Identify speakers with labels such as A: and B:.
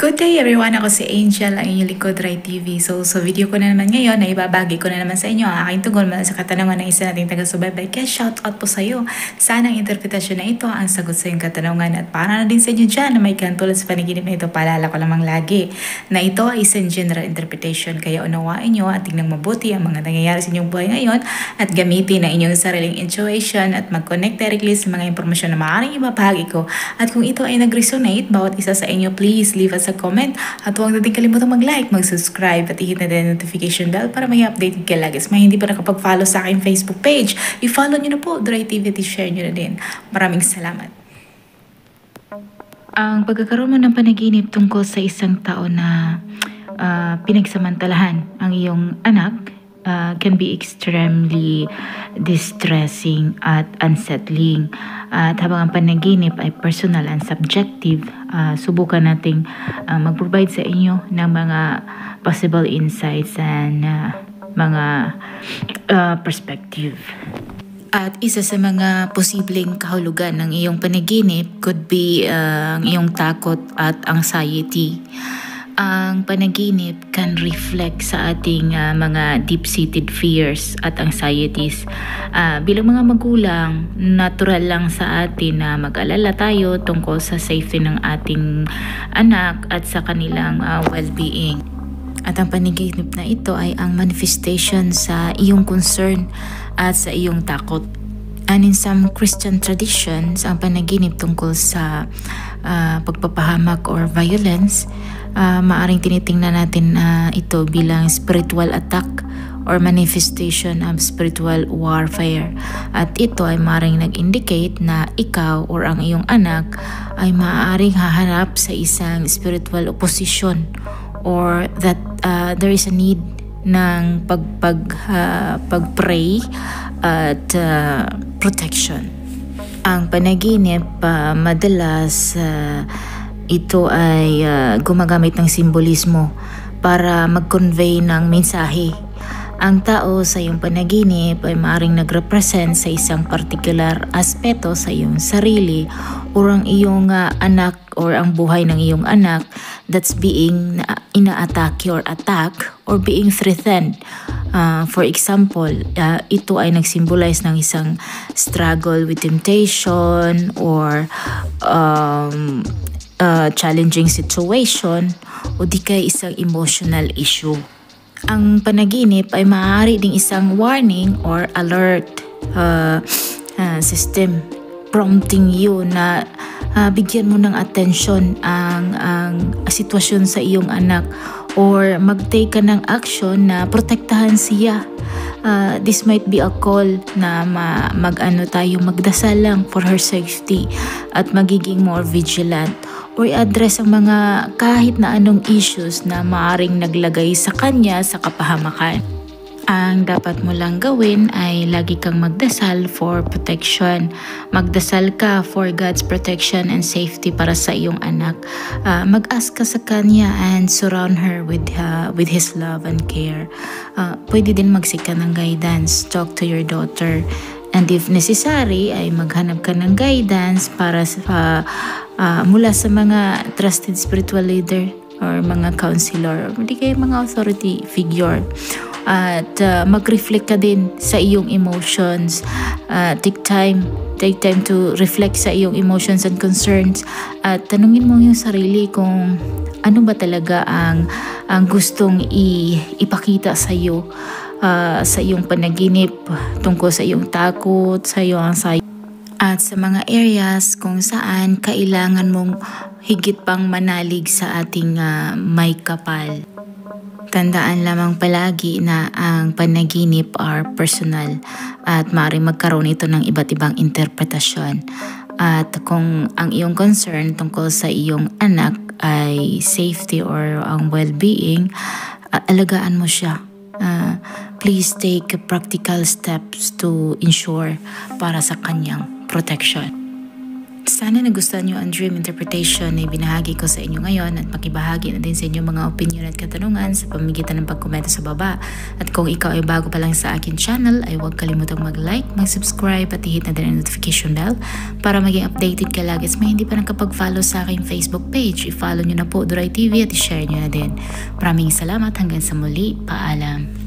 A: Good day everyone! Ako si Angel, ang inyong likod, Rai TV. So sa video ko na naman ngayon, na ibabagi ko na naman sa inyo ang aking tugon mula sa katanungan ng isa nating taga-subaybay. Kaya shout out po sa iyo. Sana ang interpretasyon na ito ang sagot sa iyong katanungan at para na din sa inyo dyan na may kantulad sa panaginip na ito. Paalala ko lamang lagi na ito ay isang general interpretation. Kaya unawain nyo at tingnan mabuti ang mga nangyayari sa inyong buhay ngayon at gamitin ang inyong sariling intuition at mag-connect directly sa mga impormasyon na maaaring ibabahagi ko. At kung ito ay nag-resonate, bawat isa sa inyo, please leave us a comment at huwag natin kalimutan mag-like, mag-subscribe at i-hit na din ang notification bell para may update kayo lagi. May hindi pa nakapag-follow sa aking Facebook page, i-follow nyo na po, Rai TV, at i-share nyo na din. Maraming salamat. Ang pagkakaroon mo ng panaginip tungkol sa isang tao na pinagsamantalahan ang iyong anak can be extremely distressing at unsettling. At habang ang panaginip ay personal and subjective, subukan nating mag-provide sa inyo ng mga possible insights and mga perspective. At isa sa mga posibleng kahulugan ng iyong panaginip could be ang iyong takot at anxiety. Ang panaginip can reflect sa ating mga deep-seated fears at anxieties. Bilang mga magulang, natural lang sa atin na mag-alala tayo tungkol sa safety ng ating anak at sa kanilang well-being. At ang panaginip na ito ay ang manifestation sa iyong concern at sa iyong takot. And in some Christian traditions, ang panaginip tungkol sa pagpapahamak or violence, maaring tinitingnan natin ito bilang spiritual attack or manifestation of spiritual warfare. At ito ay maaring nag-indicate na ikaw or ang iyong anak ay maaaring haharap sa isang spiritual opposition or that there is a need ng pag-pray at protection. Ang panaginip madalas ito ay gumagamit ng simbolismo para mag-convey ng mensahe. Ang tao sa iyong panaginip ay maaaring nag-represent sa isang particular aspeto sa iyong sarili o ang iyong anak or ang buhay ng iyong anak that's being ina-atake or attack or being threatened. For example, ito ay nagsymbolize ng isang struggle with temptation or challenging situation o di kaya isang emotional issue. Ang panaginip ay maaari ding isang warning or alert system prompting you na bigyan mo ng attention ang sitwasyon sa iyong anak or mag-take ka ng action na protektahan siya. This might be a call na magdasal lang for her safety at magiging more vigilant or i-address ang mga kahit na anong issues na maaring naglagay sa kanya sa kapahamakan. Ang dapat mo lang gawin ay lagi kang magdasal for protection. Magdasal ka for God's protection and safety para sa iyong anak. Mag-ask ka sa kanya and surround her with His love and care. Pwede din magsika ng guidance. Talk to your daughter. And if necessary, ay maghanap ka ng guidance para mula sa mga trusted spiritual leader or mga counselor or di kaya mga authority figure. At mag-reflect ka din sa iyong emotions. Take time to reflect sa iyong emotions and concerns at tanungin mo yung sarili kung ano ba talaga ang gustong ipakita sa iyo sa iyong panaginip tungkol sa iyong takot, sa iyong anxiety at sa mga areas kung saan kailangan mong higit pang manalig sa ating may kapal. Tandaan lamang palagi na ang panaginip are personal at maaaring magkaroon ito ng iba't ibang interpretasyon. At kung ang iyong concern tungkol sa iyong anak ay safety or ang well-being, alagaan mo siya. Please take practical steps to ensure para sa kanyang protection. Sana nagustuhan nyo ang dream interpretation na ibinahagi ko sa inyo ngayon at makibahagi na din sa inyo mga opinion at katanungan sa pamamagitan ng pagkomento sa baba. At kung ikaw ay bago pa lang sa akin channel ay huwag kalimutang mag-like, mag-subscribe at i-hit na din ang notification bell para maging updated ka lagi sa may hindi pa nakapag-follow sa aking Facebook page. I-follow nyo na po Duray TV at i-share nyo na din. Maraming salamat, hanggang sa muli, paalam.